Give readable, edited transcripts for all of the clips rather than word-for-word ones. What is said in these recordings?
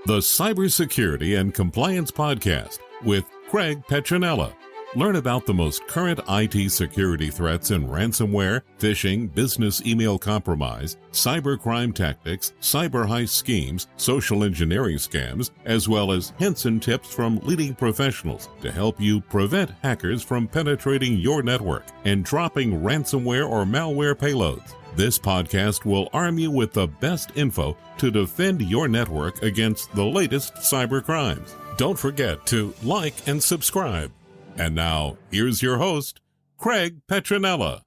the Cybersecurity and Compliance Podcast with Craig Petronella. Learn about the most current IT security threats in ransomware, phishing, business email compromise, cybercrime tactics, cyber heist schemes, social engineering scams, as well as hints and tips from leading professionals to help you prevent hackers from penetrating your network and dropping ransomware or malware payloads. This podcast will arm you with the best info to defend your network against the latest cyber crimes. Don't forget to like and subscribe. And now, here's your host, Craig Petronella.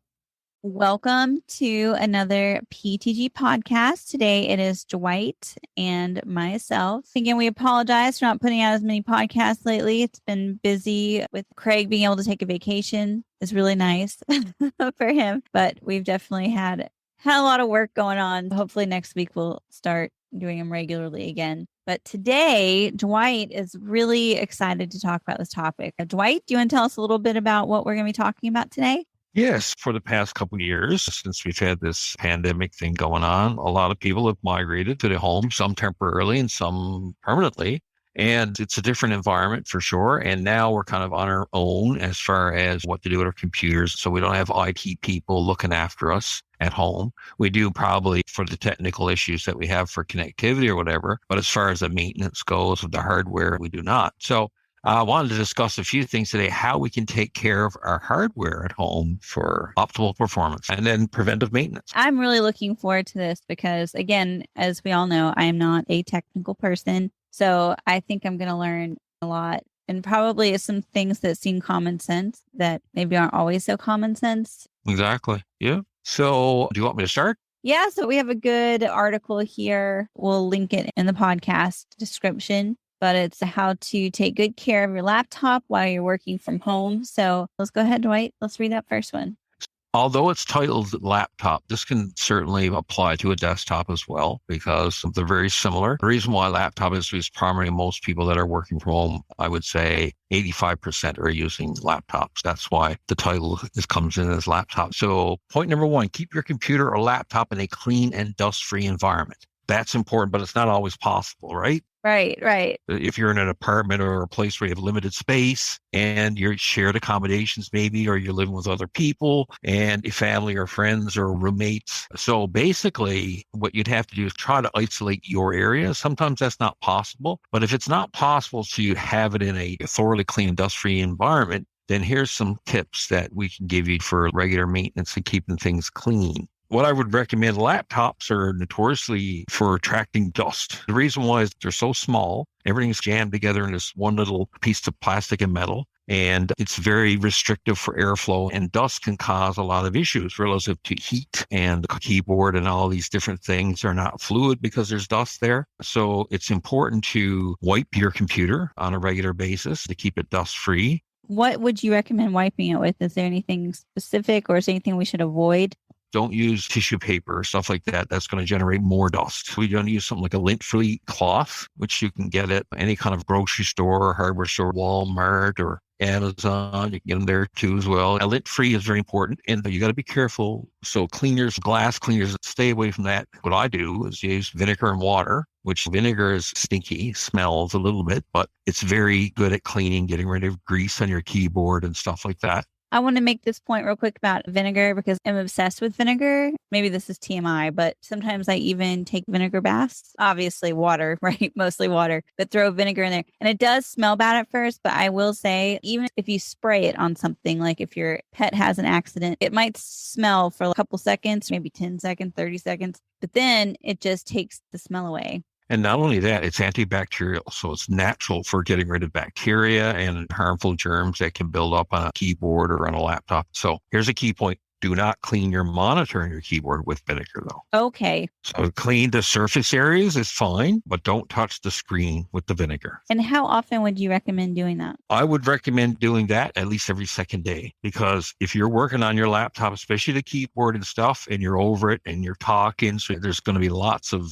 Welcome to another PTG podcast. Today it is Dwight and myself. Again, we apologize for not putting out as many podcasts lately. It's been busy with Craig being able to take a vacation. It's really nice for him, but we've definitely had a lot of work going on. Hopefully next week we'll start doing them regularly again. But today, Dwight is really excited to talk about this topic. Dwight, do you want to tell us a little bit about what we're going to be talking about today? Yes, for the past couple of years, since we've had this pandemic thing going on, a lot of people have migrated to the home, some temporarily and some permanently. And it's a different environment for sure. And now we're kind of on our own as far as what to do with our computers. So we don't have IT people looking after us at home. We do probably for the technical issues that we have for connectivity or whatever. But as far as the maintenance goes of the hardware, we do not. So I wanted to discuss a few things today, how we can take care of our hardware at home for optimal performance and then preventive maintenance. I'm really looking forward to this because, again, as we all know, I am not a technical person. So I think I'm going to learn a lot and probably some things that seem common sense that maybe aren't always so common sense. Exactly. Yeah. So do you want me to start? Yeah. So we have a good article here. We'll link it in the podcast description, but it's how to take good care of your laptop while you're working from home. So let's go ahead, Dwight. Let's read that first one. Although it's titled laptop, this can certainly apply to a desktop as well because they're very similar. The reason why laptop is primarily most people that are working from home, I would say 85% are using laptops. That's why the title comes in as laptop. So point number one, keep your computer or laptop in a clean and dust-free environment. That's important, but it's not always possible, right? Right. If you're in an apartment or a place where you have limited space and you're shared accommodations maybe, or you're living with other people and your family or friends or roommates. So basically what you'd have to do is try to isolate your area. Sometimes that's not possible, but if it's not possible to have it in a thoroughly clean, dust-free environment, then here's some tips that we can give you for regular maintenance and keeping things clean. What I would recommend, laptops are notoriously for attracting dust. The reason why is they're so small. Everything's jammed together in this one little piece of plastic and metal, and it's very restrictive for airflow, and dust can cause a lot of issues relative to heat, and the keyboard and all these different things are not fluid because there's dust there. So it's important to wipe your computer on a regular basis to keep it dust-free. What would you recommend wiping it with? Is there anything specific or is there anything we should avoid? Don't use tissue paper or stuff like that. That's going to generate more dust. We're going to use something like a lint-free cloth, which you can get at any kind of grocery store or hardware store, Walmart or Amazon. You can get them there too as well. Lint-free is very important, and you got to be careful. So cleaners, glass cleaners, stay away from that. What I do is use vinegar and water, which vinegar is stinky, smells a little bit, but it's very good at cleaning, getting rid of grease on your keyboard and stuff like that. I want to make this point real quick about vinegar because I'm obsessed with vinegar. Maybe this is TMI, but sometimes I even take vinegar baths. Obviously water, right? Mostly water, but throw vinegar in there. And it does smell bad at first, but I will say, even if you spray it on something, like if your pet has an accident, it might smell for a couple seconds, maybe 10 seconds, 30 seconds, but then it just takes the smell away. And not only that, it's antibacterial. So it's natural for getting rid of bacteria and harmful germs that can build up on a keyboard or on a laptop. So here's a key point. Do not clean your monitor and your keyboard with vinegar, though. Okay. So clean the surface areas is fine, but don't touch the screen with the vinegar. And how often would you recommend doing that? I would recommend doing that at least every second day, because if you're working on your laptop, especially the keyboard and stuff, and you're over it and you're talking, so there's going to be lots of,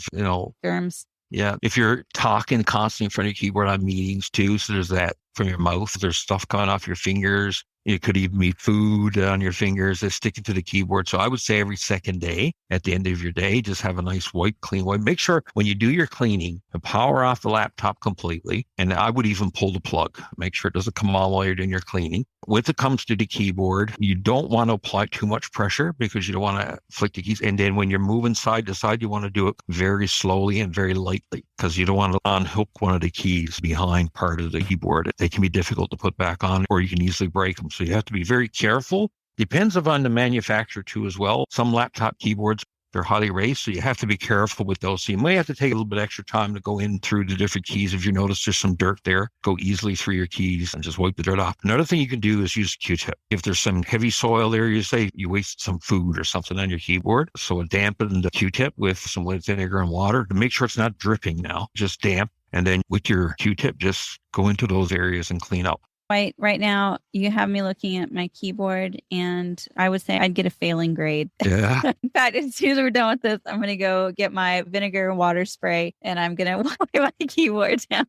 germs. Yeah. If you're talking constantly in front of your keyboard on meetings too, so there's that from your mouth. There's stuff coming off your fingers. It could even be food on your fingers that's sticking to the keyboard. So I would say every second day, at the end of your day, just have a nice wipe, clean wipe. Make sure when you do your cleaning, to power off the laptop completely. And I would even pull the plug. Make sure it doesn't come on while you're doing your cleaning. When it comes to the keyboard, you don't want to apply too much pressure because you don't want to flick the keys. And then when you're moving side to side, you want to do it very slowly and very lightly because you don't want to unhook one of the keys behind part of the keyboard. They can be difficult to put back on or you can easily break them. So you have to be very careful. Depends upon the manufacturer too as well. Some laptop keyboards, they're highly raised, so you have to be careful with those. So you may have to take a little bit extra time to go in through the different keys. If you notice there's some dirt there, go easily through your keys and just wipe the dirt off. Another thing you can do is use a Q-tip. If there's some heavy soil there, you say you wasted some food or something on your keyboard. So dampen the Q-tip with some vinegar and water to make sure it's not dripping now, just damp. And then with your Q-tip, just go into those areas and clean up. Right now, you have me looking at my keyboard, and I would say I'd get a failing grade. Yeah. In fact, as soon as we're done with this, I'm going to go get my vinegar and water spray, and I'm going to wipe my keyboard down.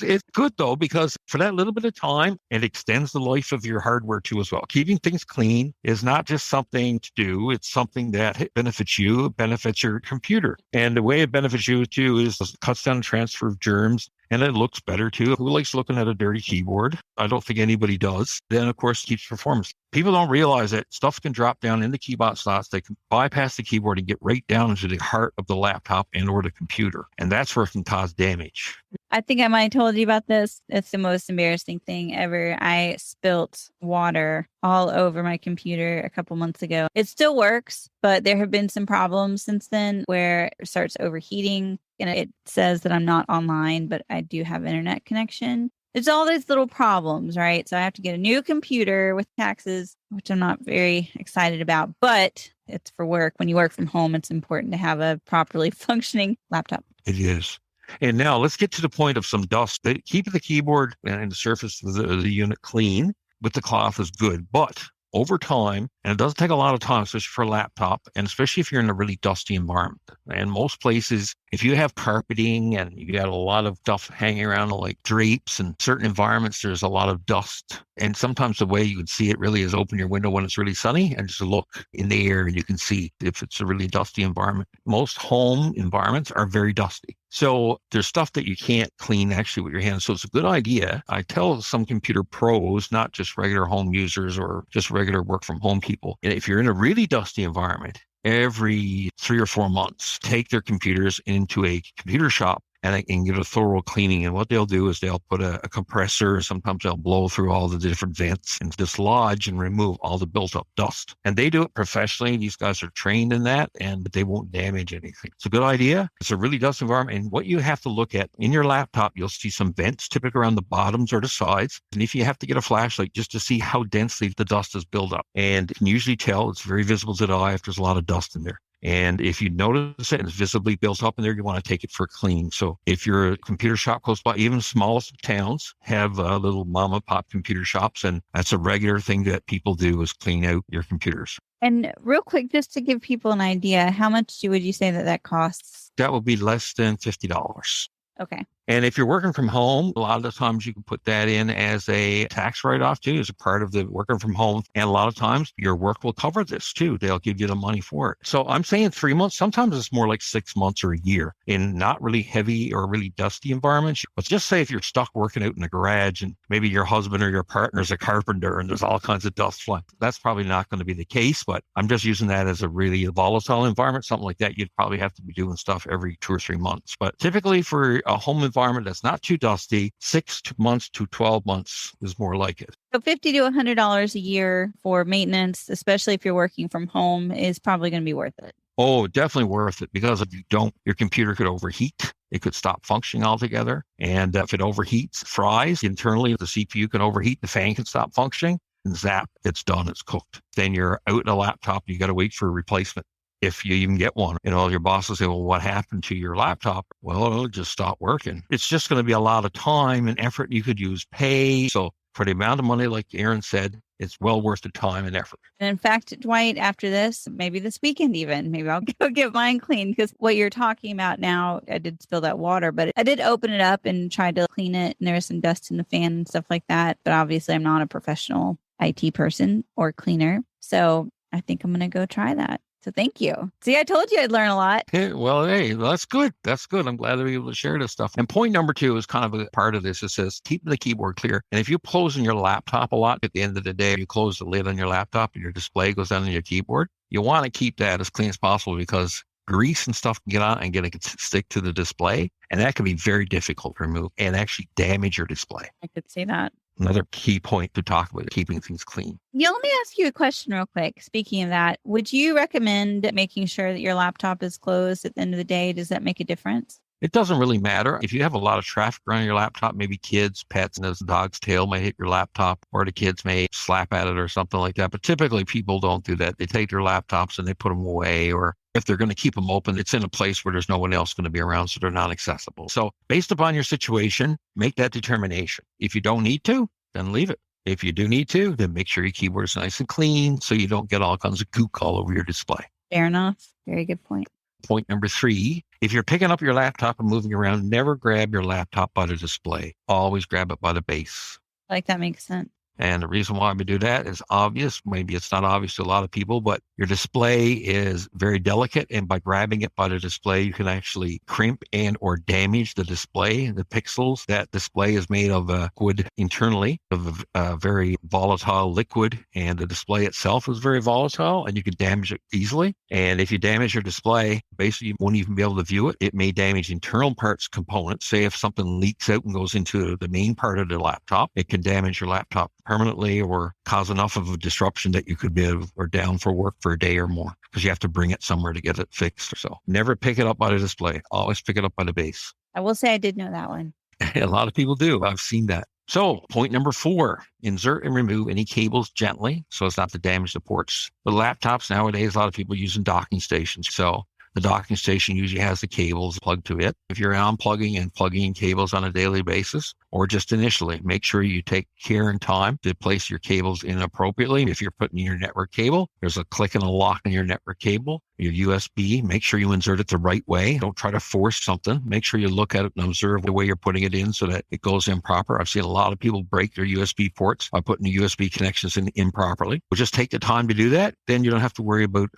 It's good, though, because for that little bit of time, it extends the life of your hardware, too, as well. Keeping things clean is not just something to do. It's something that benefits you, benefits your computer. And the way it benefits you, too, is it cuts down the transfer of germs. And it looks better too. Who likes looking at a dirty keyboard? I don't think anybody does. Then, of course, keeps performance. People don't realize that stuff can drop down in the keyboard slots. They can bypass the keyboard and get right down into the heart of the laptop and or the computer. And that's where it can cause damage. I think I might have told you about this. It's the most embarrassing thing ever. I spilt water all over my computer a couple months ago. It still works, but there have been some problems since then where it starts overheating. And it says that I'm not online, but I do have internet connection. It's all these little problems, right? So I have to get a new computer with taxes, which I'm not very excited about, but it's for work. When you work from home, it's important to have a properly functioning laptop. It is. And now let's get to the point of some dust. Keeping the keyboard and the surface of the unit clean with the cloth is good, but over time, and it doesn't take a lot of time, especially for a laptop, and especially if you're in a really dusty environment. And most places, if you have carpeting and you got a lot of stuff hanging around like drapes and certain environments, there's a lot of dust. And sometimes the way you can see it really is open your window when it's really sunny and just look in the air and you can see if it's a really dusty environment. Most home environments are very dusty. So there's stuff that you can't clean actually with your hands. So it's a good idea. I tell some computer pros, not just regular home users or just regular work from home people, if you're in a really dusty environment, every 3 or 4 months, take their computers into a computer shop and give a thorough cleaning. And what they'll do is they'll put a compressor. Sometimes they'll blow through all the different vents and dislodge and remove all the built up dust. And they do it professionally. These guys are trained in that and they won't damage anything. It's a good idea. It's a really dusty environment. And what you have to look at in your laptop, you'll see some vents typically around the bottoms or the sides. And if you have to get a flashlight just to see how densely the dust is built up, and you can usually tell it's very visible to the eye if there's a lot of dust in there. And if you notice it and it's visibly built up in there, you want to take it for cleaning. So if you're a computer shop close by, even smallest towns have little mom and pop computer shops. And that's a regular thing that people do is clean out your computers. And real quick, just to give people an idea, how much would you say that costs? That would be less than $50. Okay. And if you're working from home, a lot of the times you can put that in as a tax write-off too, as a part of the working from home. And a lot of times your work will cover this too. They'll give you the money for it. So I'm saying 3 months. Sometimes it's more like 6 months or a year in not really heavy or really dusty environments. But just say if you're stuck working out in the garage and maybe your husband or your partner is a carpenter and there's all kinds of dust flying, that's probably not going to be the case. But I'm just using that as a really volatile environment, something like that. You'd probably have to be doing stuff every 2 or 3 months. But typically for a home environment that's not too dusty, 6 months to 12 months is more like it. So $50 to $100 a year for maintenance, especially if you're working from home, is probably going to be worth it. Oh, definitely worth it, because if you don't, your computer could overheat. It could stop functioning altogether. And if it overheats, fries internally, the CPU can overheat, the fan can stop functioning, and zap, it's done, it's cooked. Then you're out in a laptop, you got to wait for a replacement. If you even get one, your boss will say, well, what happened to your laptop? Well, it'll just stop working. It's just going to be a lot of time and effort. You could use pay. So for the amount of money, like Erin said, It's well worth the time and effort. And in fact, Dwight, after this, maybe this weekend even, maybe I'll go get mine cleaned, because what you're talking about now, I did spill that water, but I did open it up and tried to clean it. And there was some dust in the fan and stuff like that. But obviously, I'm not a professional IT person or cleaner. So I think I'm going to go try that. So thank you. See, I told you I'd learn a lot. Hey, that's good. That's good. I'm glad to be able to share this stuff. And point number 2 is kind of a part of this. It says, keep the keyboard clear. And if you're closing your laptop a lot, at the end of the day, you close the lid on your laptop and your display goes down on your keyboard, you want to keep that as clean as possible, because grease and stuff can get on and stick to the display. And that can be very difficult to remove and actually damage your display. I could see that. Another key point to talk about, keeping things clean. Yeah, let me ask you a question real quick. Speaking of that, would you recommend making sure that your laptop is closed at the end of the day? Does that make a difference? It doesn't really matter. If you have a lot of traffic around your laptop, maybe kids, pets, and a dog's tail may hit your laptop, or the kids may slap at it or something like that. But typically people don't do that. They take their laptops and they put them away, or if they're going to keep them open, it's in a place where there's no one else going to be around, so they're not accessible. So based upon your situation, make that determination. If you don't need to, then leave it. If you do need to, then make sure your keyboard is nice and clean so you don't get all kinds of gook all over your display. Fair enough. Very good point. Point number 3, if you're picking up your laptop and moving around, never grab your laptop by the display. Always grab it by the base. Like that makes sense. And the reason why we do that is obvious. Maybe it's not obvious to a lot of people, but your display is very delicate. And by grabbing it by the display, you can actually crimp and or damage the display. The pixels, that display is made of liquid internally, of a very volatile liquid. And the display itself is very volatile and you can damage it easily. And if you damage your display, basically you won't even be able to view it. It may damage internal parts components. Say if something leaks out and goes into the main part of the laptop, it can damage your laptop permanently or cause enough of a disruption that you could be or down for work for a day or more, because you have to bring it somewhere to get it fixed. So never pick it up by the display. Always pick it up by the base. I will say I did know that one. A lot of people do. I've seen that. So point number 4, insert and remove any cables gently so as not to damage the ports. The laptops nowadays, a lot of people using docking stations. So the docking station usually has the cables plugged to it. If you're unplugging and plugging in cables on a daily basis, or just initially, make sure you take care and time to place your cables in appropriately. If you're putting in your network cable, there's a click and a lock in your network cable. Your USB, make sure you insert it the right way. Don't try to force something. Make sure you look at it and observe the way you're putting it in so that it goes in proper. I've seen a lot of people break their USB ports by putting the USB connections in improperly. Well, just take the time to do that. Then you don't have to worry about,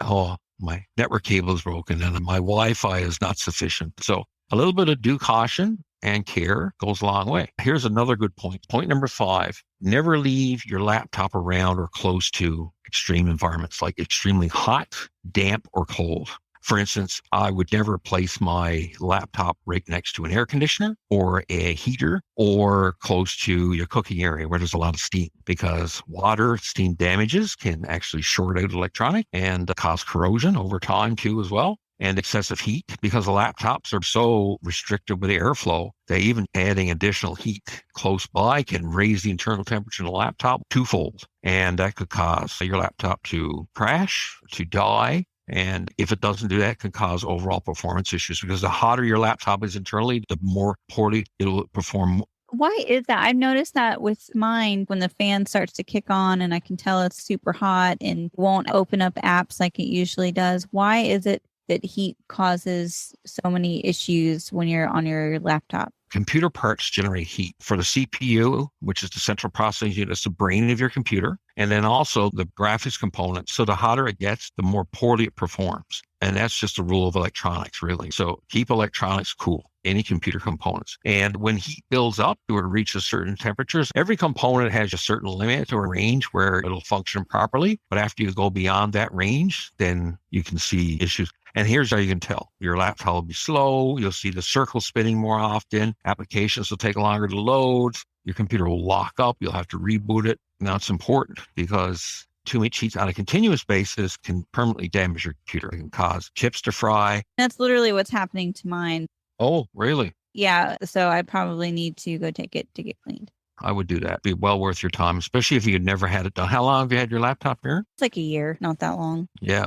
my network cable is broken and my Wi-Fi is not sufficient. So a little bit of due caution and care goes a long way. Here's another good point. Point number 5, never leave your laptop around or close to extreme environments like extremely hot, damp, or cold. For instance, I would never place my laptop right next to an air conditioner or a heater or close to your cooking area where there's a lot of steam, because water, steam damages can actually short out electronic and cause corrosion over time too as well. And excessive heat, because the laptops are so restricted with airflow, that even adding additional heat close by can raise the internal temperature of the laptop twofold. And that could cause your laptop to crash, to die. And if it doesn't do that, it can cause overall performance issues, because the hotter your laptop is internally, the more poorly it'll perform. Why is that? I've noticed that with mine, when the fan starts to kick on and I can tell it's super hot and won't open up apps like it usually does. Why is it that heat causes so many issues when you're on your laptop? Computer parts generate heat. For the CPU, which is the central processing unit, it's the brain of your computer, and then also the graphics component. So the hotter it gets, the more poorly it performs. And that's just a rule of electronics, really. So keep electronics cool, any computer components. And when heat builds up or it reaches certain temperatures, every component has a certain limit or range where it'll function properly. But after you go beyond that range, then you can see issues. And here's how you can tell. Your laptop will be slow. You'll see the circle spinning more often. Applications will take longer to load. Your computer will lock up. You'll have to reboot it. Now, it's important because too much heat on a continuous basis can permanently damage your computer. It can cause chips to fry. That's literally what's happening to mine. Oh, really? Yeah. So I probably need to go take it to get cleaned. I would do that. It'd be well worth your time, especially if you had never had it done. How long have you had your laptop here? It's like a year, not that long. Yeah.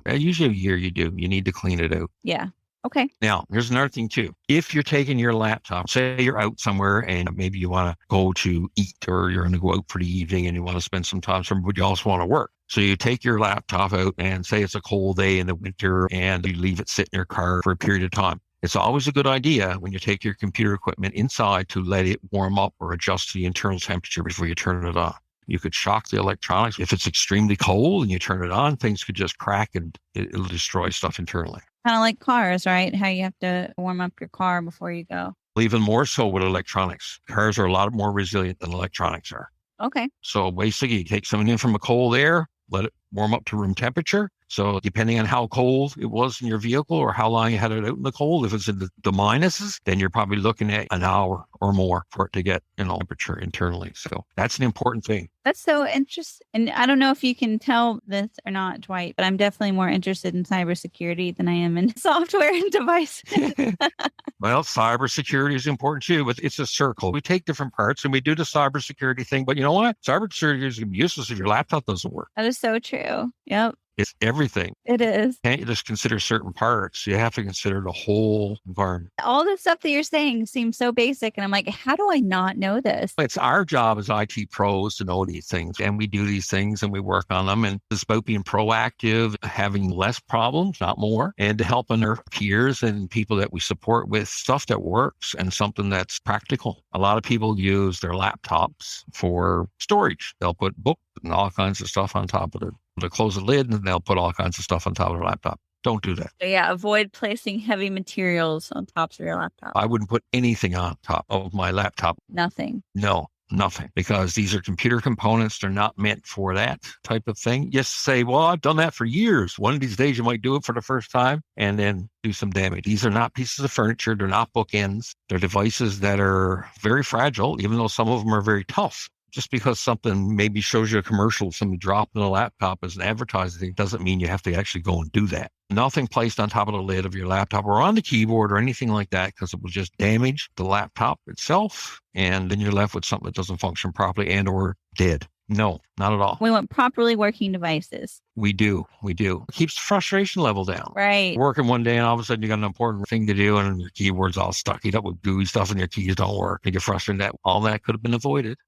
Usually a year you do. You need to clean it out. Yeah. Okay. Now, here's another thing too. If you're taking your laptop, say you're out somewhere and maybe you want to go to eat or you're going to go out for the evening and you want to spend some time somewhere, but you also want to work. So you take your laptop out and say it's a cold day in the winter and you leave it sit in your car for a period of time. It's always a good idea when you take your computer equipment inside to let it warm up or adjust to the internal temperature before you turn it on. You could shock the electronics. If it's extremely cold and you turn it on, things could just crack and it'll destroy stuff internally. Kind of like cars, right? How you have to warm up your car before you go. Even more so with electronics. Cars are a lot more resilient than electronics are. Okay. So basically, you take something in from a cold air, let it warm up to room temperature. So depending on how cold it was in your vehicle or how long you had it out in the cold, if it's in the minuses, then you're probably looking at an hour or more for it to get temperature internally. So that's an important thing. That's so interesting. And I don't know if you can tell this or not, Dwight, but I'm definitely more interested in cybersecurity than I am in software and devices. Well, cybersecurity is important too, but it's a circle. We take different parts and we do the cybersecurity thing. But you know what? Cybersecurity is going to be useless if your laptop doesn't work. That is so true. Yep. It's everything. It is. You can't just consider certain parts. You have to consider the whole environment. All the stuff that you're saying seems so basic. And I'm like, how do I not know this? It's our job as IT pros to know these things. And we do these things and we work on them. And it's about being proactive, having less problems, not more, and helping our peers and people that we support with stuff that works and something that's practical. A lot of people use their laptops for storage. They'll put books and all kinds of stuff on top of it. They'll close the lid and they'll put all kinds of stuff on top of their laptop. Don't do that. So yeah, avoid placing heavy materials on tops of your laptop. I wouldn't put anything on top of my laptop. Nothing. No, nothing. Because these are computer components. They're not meant for that type of thing. Just say, well, I've done that for years. One of these days you might do it for the first time and then do some damage. These are not pieces of furniture. They're not bookends. They're devices that are very fragile, even though some of them are very tough. Just because something maybe shows you a commercial, something dropped in a laptop as an advertising thing, doesn't mean you have to actually go and do that. Nothing placed on top of the lid of your laptop or on the keyboard or anything like that, because it will just damage the laptop itself. And then you're left with something that doesn't function properly and or dead. No, not at all. We want properly working devices. We do. It keeps the frustration level down. Right. Working one day and all of a sudden you got an important thing to do and your keyboard's all stuck up with gooey stuff and your keys don't work. You get frustrated that all that could have been avoided.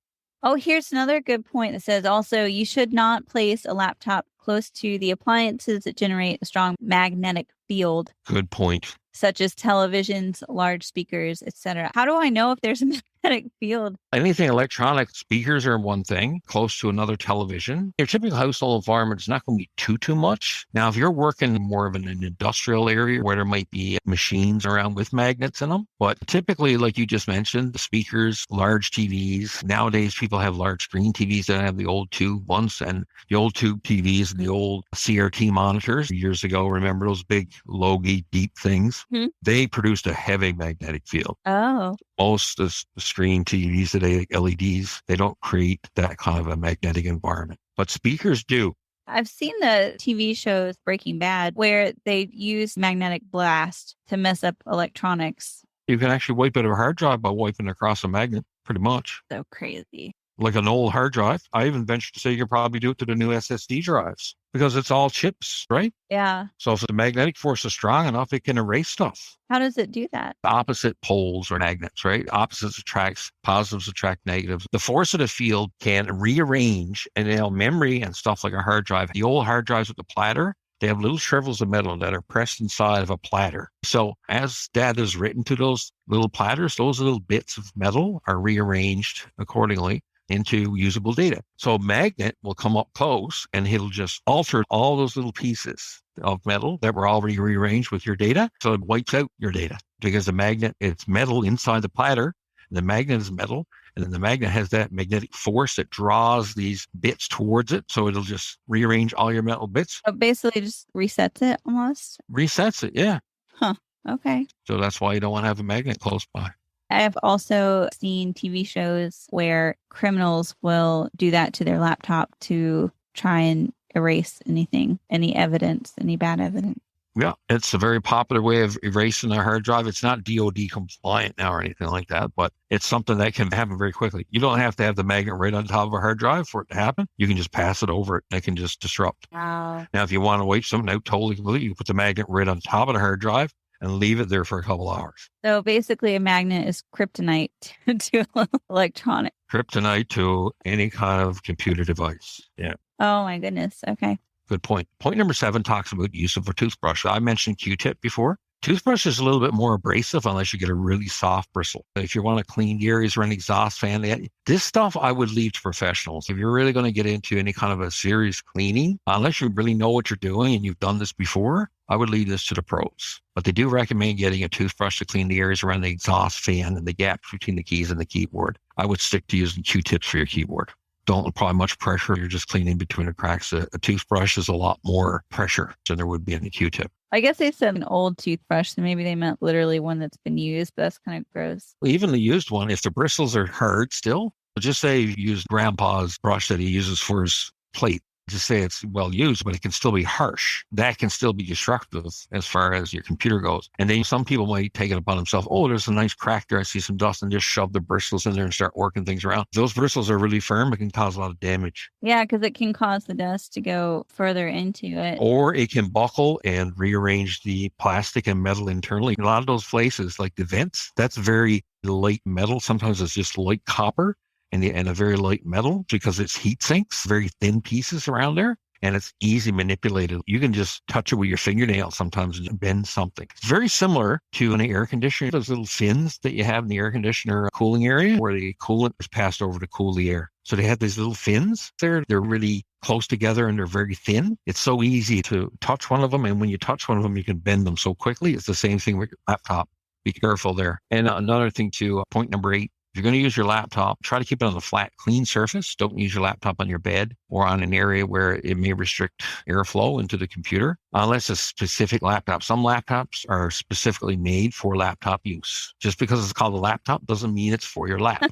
Oh, here's another good point that says also you should not place a laptop close to the appliances that generate a strong magnetic field. Good point. Such as televisions, large speakers, etc. How do I know if there's a magnetic field? Anything electronic, speakers are one thing, close to another television. Your typical household environment is not going to be too much. Now, if you're working more of an industrial area where there might be machines around with magnets in them, but typically, like you just mentioned, the speakers, large TVs. Nowadays, people have large screen TVs that have the old tube ones and the old tube TVs and the old CRT monitors. Years ago, remember those big, logy, deep things? Mm-hmm. They produced a heavy magnetic field. Oh. Most of the screen TVs today, LEDs, they don't create that kind of a magnetic environment, but speakers do. I've seen the TV shows Breaking Bad where they use magnetic blast to mess up electronics. You can actually wipe out a hard drive by wiping across a magnet, pretty much. So crazy. Like an old hard drive. I even venture to say you could probably do it to the new SSD drives because it's all chips, right? Yeah. So if the magnetic force is strong enough, it can erase stuff. How does it do that? The opposite poles are magnets, right? Opposites attract, positives attract negatives. The force of the field can rearrange and memory and stuff like a hard drive. The old hard drives with the platter, they have little shrivels of metal that are pressed inside of a platter. So as data is written to those little platters, those little bits of metal are rearranged accordingly into usable data. So a magnet will come up close and it'll just alter all those little pieces of metal that were already rearranged with your data. So it wipes out your data because the magnet, it's metal inside the platter. And the magnet is metal. And then the magnet has that magnetic force that draws these bits towards it. So it'll just rearrange all your metal bits. So basically just resets it almost? Resets it, yeah. Huh. Okay. So that's why you don't want to have a magnet close by. I've also seen TV shows where criminals will do that to their laptop to try and erase anything, any evidence, any bad evidence. Yeah, it's a very popular way of erasing a hard drive. It's not DOD compliant now or anything like that, but it's something that can happen very quickly. You don't have to have the magnet right on top of a hard drive for it to happen. You can just pass it over it and it can just disrupt. Wow. Now, if you want to wipe something out totally completely, you can put the magnet right on top of the hard drive. and leave it there for a couple hours. So basically a magnet is kryptonite to electronic. Kryptonite to any kind of computer device. Yeah. Oh my goodness. Okay. Good point. Point number 7 talks about use of a toothbrush. I mentioned Q-tip before. Toothbrush is a little bit more abrasive unless you get a really soft bristle. If you want to clean the areas around an exhaust fan, this stuff I would leave to professionals. If you're really going to get into any kind of a serious cleaning, unless you really know what you're doing and you've done this before, I would leave this to the pros. But they do recommend getting a toothbrush to clean the areas around the exhaust fan and the gaps between the keys and the keyboard. I would stick to using Q-tips for your keyboard. Don't apply much pressure. You're just cleaning between the cracks. A toothbrush is a lot more pressure than there would be in a Q-tip. I guess they said an old toothbrush, so maybe they meant literally one that's been used, but that's kind of gross. Well, even the used one, if the bristles are hard still, just say you used grandpa's brush that he uses for his plate. Just say it's well used, but it can still be harsh. That can still be destructive as far as your computer goes. And then some people might take it upon themselves. Oh, there's a nice crack there. I see some dust, and just shove the bristles in there and start working things around. If those bristles are really firm, it can cause a lot of damage. Yeah, because it can cause the dust to go further into it. Or it can buckle and rearrange the plastic and metal internally. A lot of those places, like the vents, that's very light metal. Sometimes it's just light copper. And a very light metal because it's heat sinks, very thin pieces around there, and it's easy manipulated. You can just touch it with your fingernail sometimes and bend something. It's very similar to an air conditioner, those little fins that you have in the air conditioner cooling area where the coolant is passed over to cool the air. So they have these little fins there. They're really close together and they're very thin. It's so easy to touch one of them. And when you touch one of them, you can bend them so quickly. It's the same thing with your laptop. Be careful there. And another thing too, point number 8, if you're going to use your laptop, try to keep it on a flat, clean surface. Don't use your laptop on your bed or on an area where it may restrict airflow into the computer, unless a specific laptop. Some laptops are specifically made for laptop use. Just because it's called a laptop doesn't mean it's for your lap.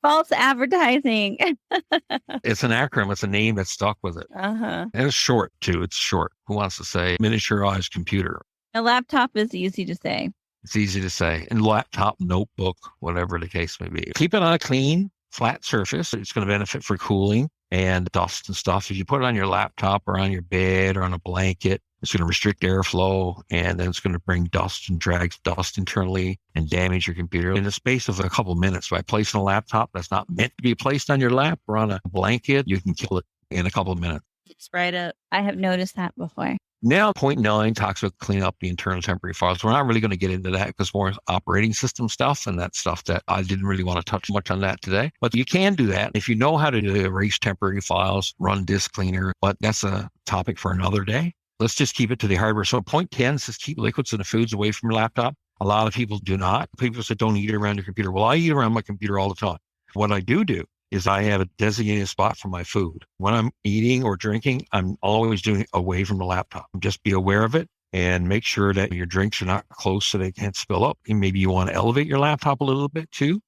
False advertising. It's an acronym. It's a name that's stuck with it. Uh-huh. And it's short, too. It's short. Who wants to say miniaturized computer? A laptop is easy to say. It's easy to say. And laptop, notebook, whatever the case may be. Keep it on a clean, flat surface. It's going to benefit for cooling and dust and stuff. If you put it on your laptop or on your bed or on a blanket, it's going to restrict airflow, and then it's going to bring dust and drag dust internally and damage your computer in the space of a couple of minutes. By placing a laptop that's not meant to be placed on your lap or on a blanket, you can kill it in a couple of minutes. It's right up. I have noticed that before. Now, point 9 talks about cleaning up the internal temporary files. We're not really going to get into that because more operating system stuff and that stuff that I didn't really want to touch much on that today. But you can do that if you know how to erase temporary files, run disk cleaner. But that's a topic for another day. Let's just keep it to the hardware. So point 10 says keep liquids and the foods away from your laptop. A lot of people do not. People say don't eat around your computer. Well, I eat around my computer all the time. What I do is I have a designated spot for my food. When I'm eating or drinking, I'm always doing it away from the laptop. Just be aware of it and make sure that your drinks are not close so they can't spill up. And maybe you want to elevate your laptop a little bit too,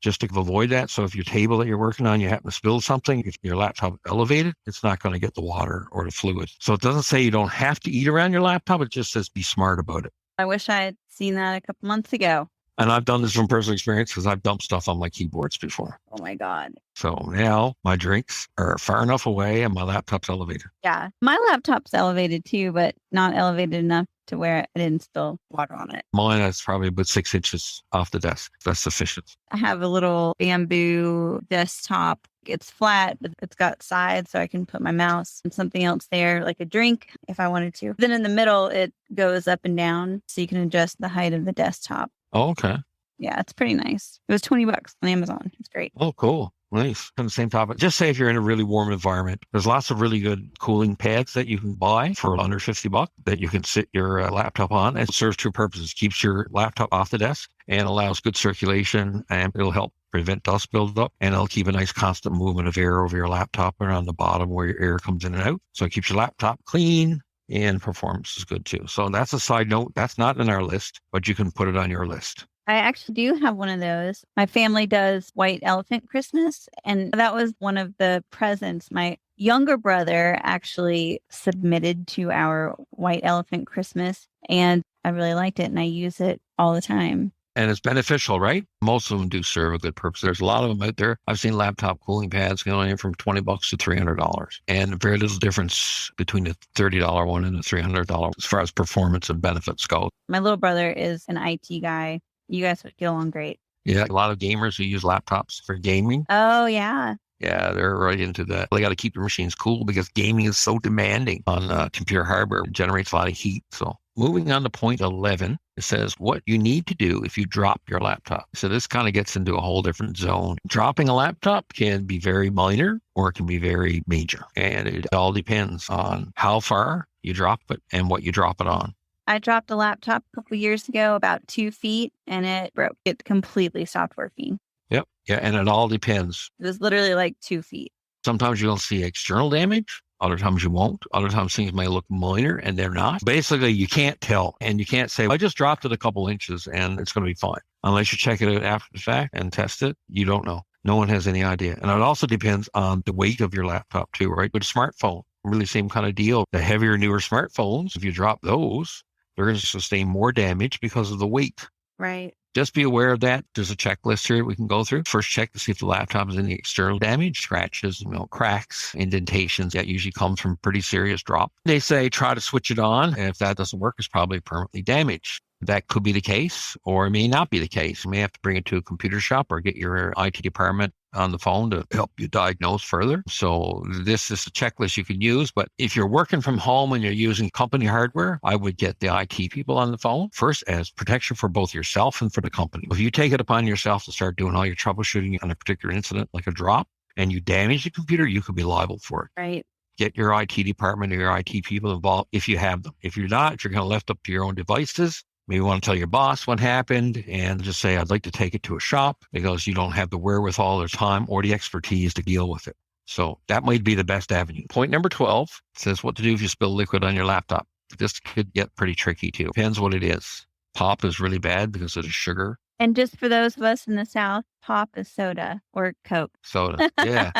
just to avoid that. So if your table that you're working on, you happen to spill something, if your laptop is elevated, it's not going to get the water or the fluid. So it doesn't say you don't have to eat around your laptop. It just says be smart about it. I wish I had seen that a couple months ago. And I've done this from personal experience because I've dumped stuff on my keyboards before. Oh my God. So now my drinks are far enough away and my laptop's elevated. Yeah. My laptop's elevated too, but not elevated enough to where I didn't spill water on it. Mine is probably about 6 inches off the desk. That's sufficient. I have a little bamboo desktop. It's flat, but it's got sides so I can put my mouse and something else there, like a drink if I wanted to. Then in the middle, it goes up and down so you can adjust the height of the desktop. Oh, okay. Yeah, it's pretty nice. It was $20 on Amazon. It's great. Oh, cool. Nice. On the same topic. Just say if you're in a really warm environment, there's lots of really good cooling pads that you can buy for under $50 that you can sit your laptop on. It serves two purposes. Keeps your laptop off the desk and allows good circulation, and it'll help prevent dust buildup, and it'll keep a nice constant movement of air over your laptop around the bottom where your air comes in and out. So it keeps your laptop clean. And performance is good too. So that's a side note. That's not in our list, but you can put it on your list. I actually do have one of those. My family does white elephant Christmas, and that was one of the presents my younger brother actually submitted to our white elephant Christmas, and I really liked it, and I use it all the time. And it's beneficial, right? Most of them do serve a good purpose. There's a lot of them out there. I've seen laptop cooling pads going in from $20 to $300, and very little difference between the $30 one and the $300 as far as performance and benefits go. My little brother is an IT guy. You guys would get along great. Yeah, a lot of gamers who use laptops for gaming. Oh, yeah. Yeah, they're right into that. They got to keep their machines cool because gaming is so demanding on computer hardware. It generates a lot of heat. So moving on to point 11, it says what you need to do if you drop your laptop. So this kind of gets into a whole different zone. Dropping a laptop can be very minor or it can be very major. And it all depends on how far you drop it and what you drop it on. I dropped a laptop a couple years ago, about 2 feet, and it broke. It completely stopped working. Yep. Yeah. And it all depends. It was literally like 2 feet. Sometimes you'll see external damage. Other times you won't. Other times things may look minor and they're not. Basically, you can't tell. And you can't say, I just dropped it a couple inches and it's going to be fine. Unless you check it out after the fact and test it, you don't know. No one has any idea. And it also depends on the weight of your laptop too, right? With a smartphone, really same kind of deal. The heavier, newer smartphones, if you drop those, they're going to sustain more damage because of the weight. Right. Just be aware of that. There's a checklist here we can go through. First, check to see if the laptop has any external damage, scratches, cracks, indentations. That usually comes from pretty serious drop. They say try to switch it on. And if that doesn't work, it's probably permanently damaged. That could be the case, or it may not be the case. You may have to bring it to a computer shop or get your IT department on the phone to help you diagnose further. So this is a checklist you can use. But if you're working from home and you're using company hardware, I would get the IT people on the phone first as protection for both yourself and for the company. If you take it upon yourself to start doing all your troubleshooting on a particular incident, like a drop, and you damage the computer, you could be liable for it. Right. Get your IT department or your IT people involved if you have them. If you're not, if you're going to left up to your own devices, maybe you want to tell your boss what happened and just say, I'd like to take it to a shop because you don't have the wherewithal or time or the expertise to deal with it. So that might be the best avenue. Point number 12 says what to do if you spill liquid on your laptop. This could get pretty tricky too. Depends what it is. Pop is really bad because of the sugar. And just for those of us in the South, pop is soda or Coke. Soda, yeah.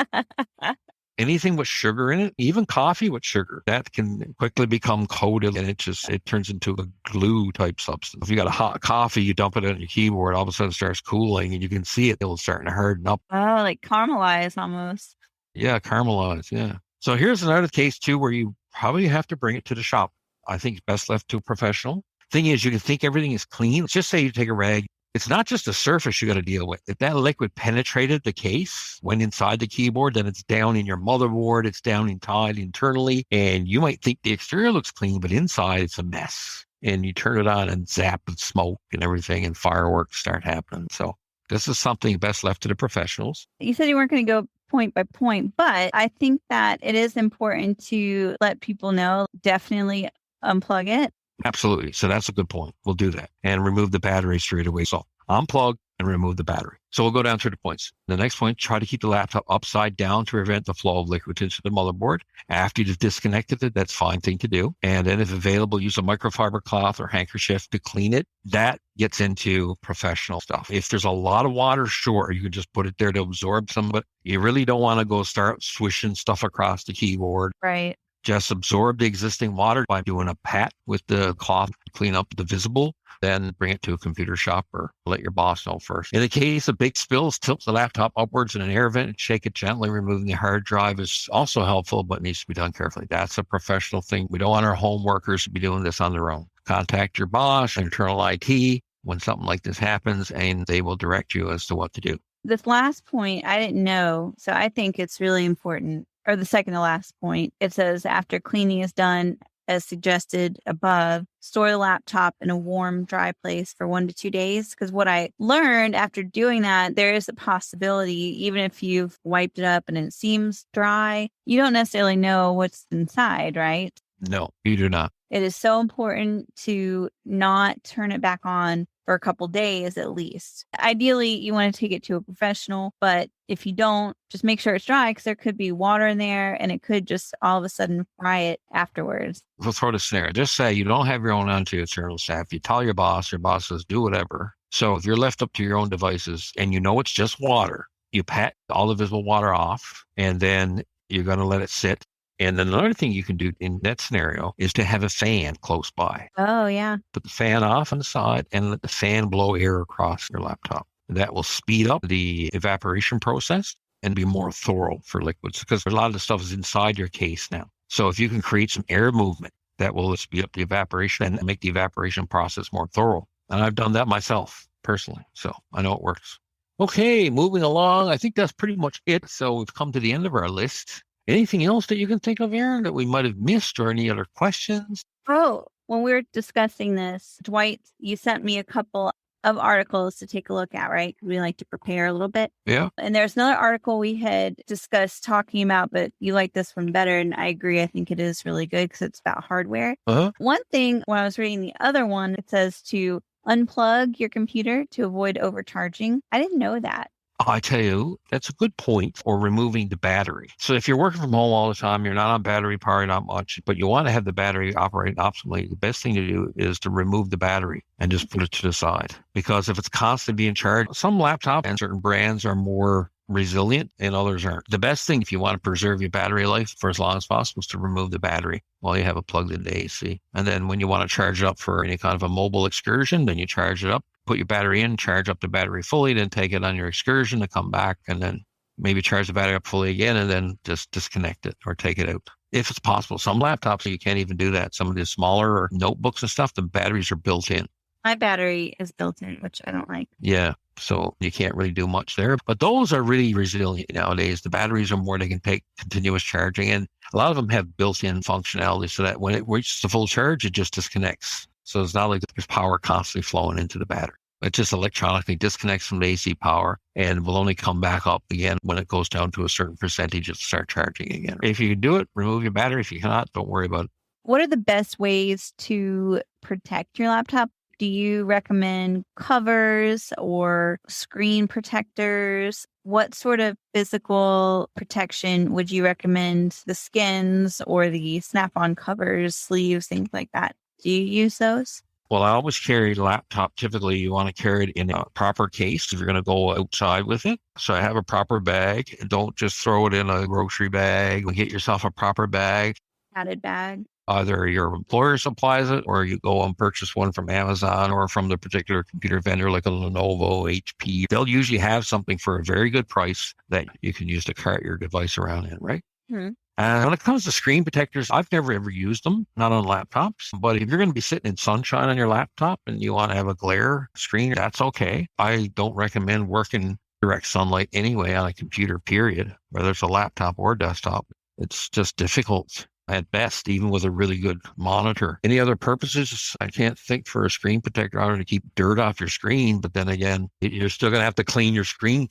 Anything with sugar in it, even coffee with sugar, that can quickly become coated and it turns into a glue type substance. If you got a hot coffee, you dump it on your keyboard, all of a sudden it starts cooling and you can see it starting to harden up. Oh, like caramelize almost. Yeah, caramelize, yeah. So here's another case too where you probably have to bring it to the shop. I think it's best left to a professional. Thing is, you can think everything is clean. Let's just say you take a rag. It's not just the surface you got to deal with. If that liquid penetrated the case, went inside the keyboard, then it's down in your motherboard, it's down inside internally, and you might think the exterior looks clean, but inside it's a mess. And you turn it on and zap with smoke and everything, and fireworks start happening. So this is something best left to the professionals. You said you weren't going to go point by point, but I think that it is important to let people know, definitely unplug it. Absolutely. So that's a good point. We'll do that and remove the battery straight away. So unplug and remove the battery. So we'll go down through the points. The next point, try to keep the laptop upside down to prevent the flow of liquid into the motherboard. After you've disconnected it, that's a fine thing to do. And then if available, use a microfiber cloth or handkerchief to clean it. That gets into professional stuff. If there's a lot of water, sure, you can just put it there to absorb some of it. You really don't want to go start swishing stuff across the keyboard. Right. Just absorb the existing water by doing a pat with the cloth to clean up the visible, then bring it to a computer shop or let your boss know first. In the case of big spills, tilt the laptop upwards in an air vent and shake it gently. Removing the hard drive is also helpful, but needs to be done carefully. That's a professional thing. We don't want our home workers to be doing this on their own. Contact your boss, internal IT, when something like this happens, and they will direct you as to what to do. This last point, I didn't know, so I think it's really important. Or the second to last point, it says after cleaning is done, as suggested above, store the laptop in a warm, dry place for 1 to 2 days. Because what I learned after doing that, there is a possibility, even if you've wiped it up and it seems dry, you don't necessarily know what's inside, right? No, you do not. It is so important to not turn it back on for a couple days at least. Ideally, you want to take it to a professional, but if you don't, just make sure it's dry because there could be water in there and it could just all of a sudden fry it afterwards. We'll throw this in there. Just say you don't have your own internal staff. You tell your boss says do whatever. So if you're left up to your own devices and you know it's just water, you pat all the visible water off and then you're going to let it sit And then another thing you can do in that scenario is to have a fan close by. Oh, yeah. Put the fan off on the side and let the fan blow air across your laptop. That will speed up the evaporation process and be more thorough for liquids because a lot of the stuff is inside your case now. So if you can create some air movement, that will speed up the evaporation and make the evaporation process more thorough. And I've done that myself personally, so I know it works. Okay, moving along. I think that's pretty much it. So we've come to the end of our list. Anything else that you can think of, Erin, that we might have missed or any other questions? Oh, when we were discussing this, Dwight, you sent me a couple of articles to take a look at, right? We like to prepare a little bit. Yeah. And there's another article we had discussed talking about, but you like this one better. And I agree. I think it is really good because it's about hardware. Uh-huh. One thing, when I was reading the other one, it says to unplug your computer to avoid overcharging. I didn't know that. I tell you, that's a good point for removing the battery. So if you're working from home all the time, you're not on battery power, not much, but you want to have the battery operating optimally, the best thing to do is to remove the battery and just put it to the side. Because if it's constantly being charged, some laptops and certain brands are more resilient and others aren't. The best thing if you want to preserve your battery life for as long as possible is to remove the battery while you have it plugged into AC. And then when you want to charge it up for any kind of a mobile excursion, then you charge it up, put your battery in, charge up the battery fully, then take it on your excursion to come back and then maybe charge the battery up fully again and then just disconnect it or take it out. If it's possible. Some laptops, you can't even do that. Some of the smaller notebooks and stuff, the batteries are built in. My battery is built in, which I don't like. Yeah. So you can't really do much there. But those are really resilient nowadays. The batteries are more, they can take continuous charging. And a lot of them have built-in functionality so that when it reaches the full charge, it just disconnects. So it's not like there's power constantly flowing into the battery. It just electronically disconnects from the AC power and will only come back up again when it goes down to a certain percentage, it'll start charging again. If you can do it, remove your battery. If you cannot, don't worry about it. What are the best ways to protect your laptop? Do you recommend covers or screen protectors? What sort of physical protection would you recommend? The skins or the snap-on covers, sleeves, things like that? Do you use those? Well, I always carry the laptop. Typically, you want to carry it in a proper case if you're going to go outside with it. So I have a proper bag. Don't just throw it in a grocery bag. Get yourself a proper bag. Padded bag. Either your employer supplies it or you go and purchase one from Amazon or from the particular computer vendor like a Lenovo, HP. They'll usually have something for a very good price that you can use to cart your device around in, right? Mm-hmm. And when it comes to screen protectors, I've never ever used them, not on laptops. But if you're going to be sitting in sunshine on your laptop and you want to have a glare screen, that's okay. I don't recommend working direct sunlight anyway on a computer, period, whether it's a laptop or desktop. It's just difficult at best, even with a really good monitor. Any other purposes? I can't think for a screen protector other than to keep dirt off your screen. But then again, you're still going to have to clean your screen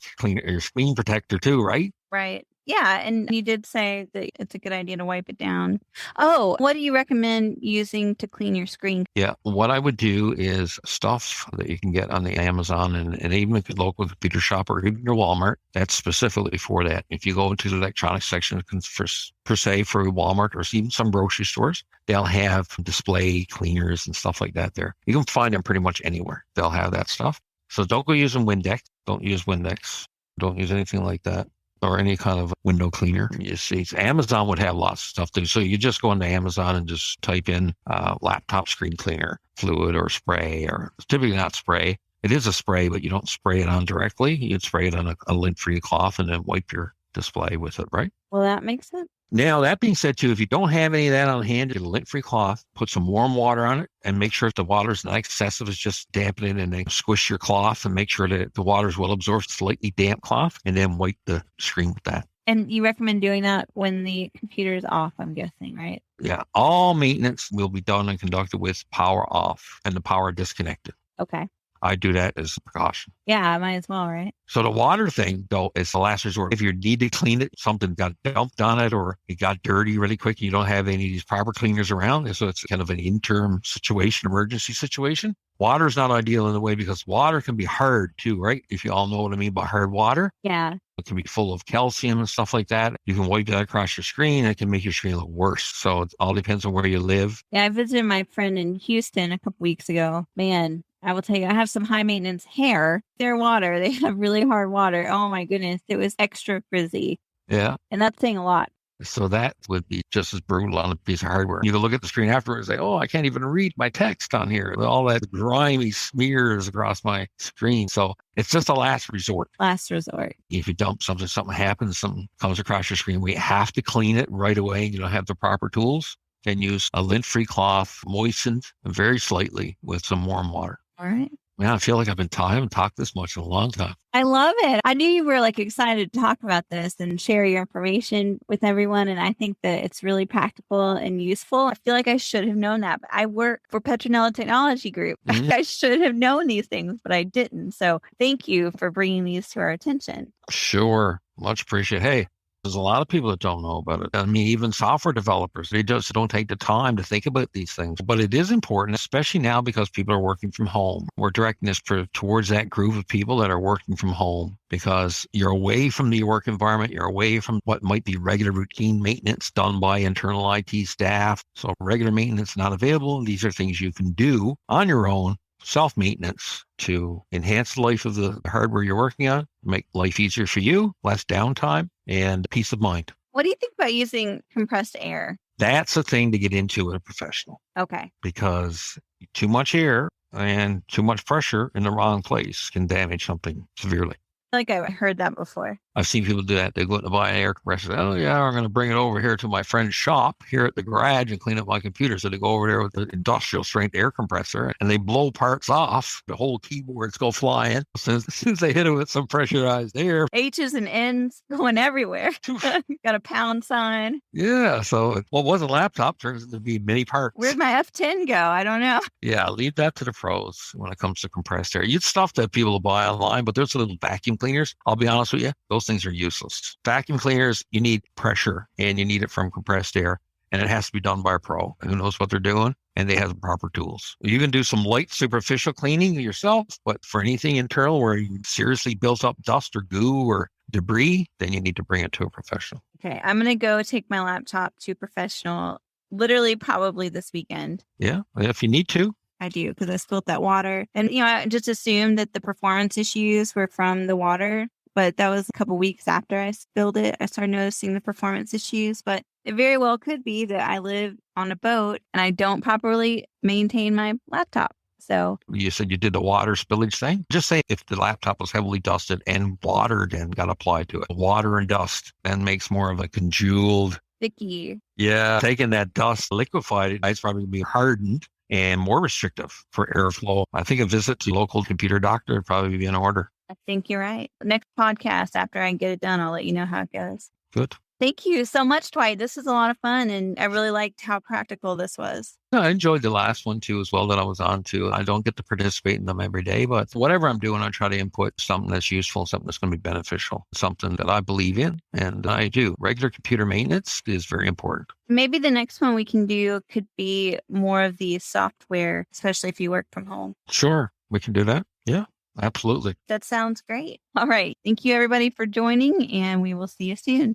protector too, right? Right. Yeah. And you did say that it's a good idea to wipe it down. Oh, what do you recommend using to clean your screen? Yeah. What I would do is stuff that you can get on the Amazon and even a local computer shop or even your Walmart, that's specifically for that. If you go into the electronics section per se for Walmart or even some grocery stores, they'll have display cleaners and stuff like that there. You can find them pretty much anywhere. They'll have that stuff. So don't go using Windex. Don't use Windex. Don't use anything like that. Or any kind of window cleaner. You see, Amazon would have lots of stuff too. So you just go into Amazon and just type in laptop screen cleaner fluid or spray, or it's typically not spray. It is a spray, but you don't spray it on directly. You'd spray it on a lint-free cloth and then wipe your display with it, right? Well, that makes sense. Now, that being said, too, if you don't have any of that on hand, get a lint-free cloth, put some warm water on it, and make sure if the water's not excessive, it's just dampen it and then squish your cloth and make sure that the water's well absorbed, slightly damp cloth, and then wipe the screen with that. And you recommend doing that when the computer is off, I'm guessing, right? Yeah. All maintenance will be done and conducted with power off and the power disconnected. Okay. I do that as a precaution. Yeah, I might as well, right? So the water thing, though, is the last resort. If you need to clean it, something got dumped on it or it got dirty really quick, you don't have any of these proper cleaners around. So it's kind of an interim situation, emergency situation. Water is not ideal in a way because water can be hard too, right? If you all know what I mean by hard water. Yeah. It can be full of calcium and stuff like that. You can wipe that across your screen. It can make your screen look worse. So it all depends on where you live. Yeah, I visited my friend in Houston a couple weeks ago. Man, I will tell you, I have some high maintenance hair. Their water, they have really hard water. Oh my goodness, it was extra frizzy. Yeah. And that's saying a lot. So that would be just as brutal on a piece of hardware. You can look at the screen afterwards and say, oh, I can't even read my text on here. All that grimy smears across my screen. So it's just a last resort. Last resort. If you dump something happens, something comes across your screen, we have to clean it right away. You don't have the proper tools. Then use a lint-free cloth, moistened very slightly with some warm water. All right. Man, I feel like I haven't talked this much in a long time. I love it. I knew you were excited to talk about this and share your information with everyone. And I think that it's really practical and useful. I feel like I should have known that, but I work for Petronella Technology Group. Mm-hmm. I should have known these things, but I didn't. So thank you for bringing these to our attention. Sure. Much appreciated. Hey, there's a lot of people that don't know about it. I mean, even software developers, they just don't take the time to think about these things. But it is important, especially now because people are working from home. We're directing this towards that group of people that are working from home because you're away from the work environment. You're away from what might be regular routine maintenance done by internal IT staff. So regular maintenance not available. These are things you can do on your own, self-maintenance, to enhance the life of the hardware you're working on, make life easier for you, less downtime, and peace of mind. What do you think about using compressed air? That's a thing to get into with a professional. Okay. Because too much air and too much pressure in the wrong place can damage something severely. I feel like I've heard that before. I've seen people do that. They go out to buy an air compressor. Oh, yeah, I'm going to bring it over here to my friend's shop here at the garage and clean up my computer. So they go over there with the industrial strength air compressor and they blow parts off. The whole keyboards go flying. As soon as they hit it with some pressurized air. H's and N's going everywhere. Got a pound sign. Yeah. So what was a laptop turns into be many parts. Where'd my F10 go? I don't know. Yeah. Leave that to the pros when it comes to compressed air. You'd stuff that people will buy online, but there's little vacuum cleaners. I'll be honest with you. Those things are useless. Vacuum cleaners, you need pressure and you need it from compressed air, and it has to be done by a pro who knows what they're doing and they have the proper tools. You can do some light superficial cleaning yourself, but for anything internal where you seriously built up dust or goo or debris, then you need to bring it to a professional. Okay. I'm going to go take my laptop to a professional literally probably this weekend. Yeah. If you need to. I do, because I spilled that water. And, I just assumed that the performance issues were from the water. But that was a couple weeks after I spilled it. I started noticing the performance issues. But it very well could be that I live on a boat and I don't properly maintain my laptop. So you said you did the water spillage thing. Just say if the laptop was heavily dusted and water then got applied to it. Water and dust then makes more of a congealed. Sticky. Yeah. Taking that dust, liquefied it, it's probably going to be hardened and more restrictive for airflow. I think a visit to a local computer doctor would probably be in order. I think you're right. Next podcast, after I get it done, I'll let you know how it goes. Good. Thank you so much, Dwight. This was a lot of fun, and I really liked how practical this was. I enjoyed the last one, too, as well, that I was on to. I don't get to participate in them every day, but whatever I'm doing, I try to input something that's useful, something that's going to be beneficial, something that I believe in, and I do. Regular computer maintenance is very important. Maybe the next one we can do could be more of the software, especially if you work from home. Sure, we can do that. Yeah. Absolutely. That sounds great. All right. Thank you, everybody, for joining, and we will see you soon.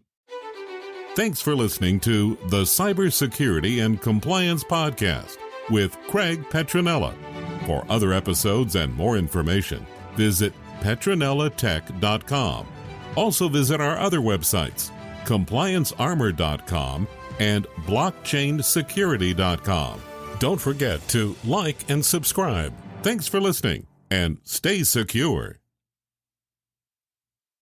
Thanks for listening to the Cybersecurity and Compliance Podcast with Craig Petronella. For other episodes and more information, visit petronellatech.com. Also visit our other websites, compliancearmor.com and blockchainsecurity.com. Don't forget to like and subscribe. Thanks for listening. And stay secure.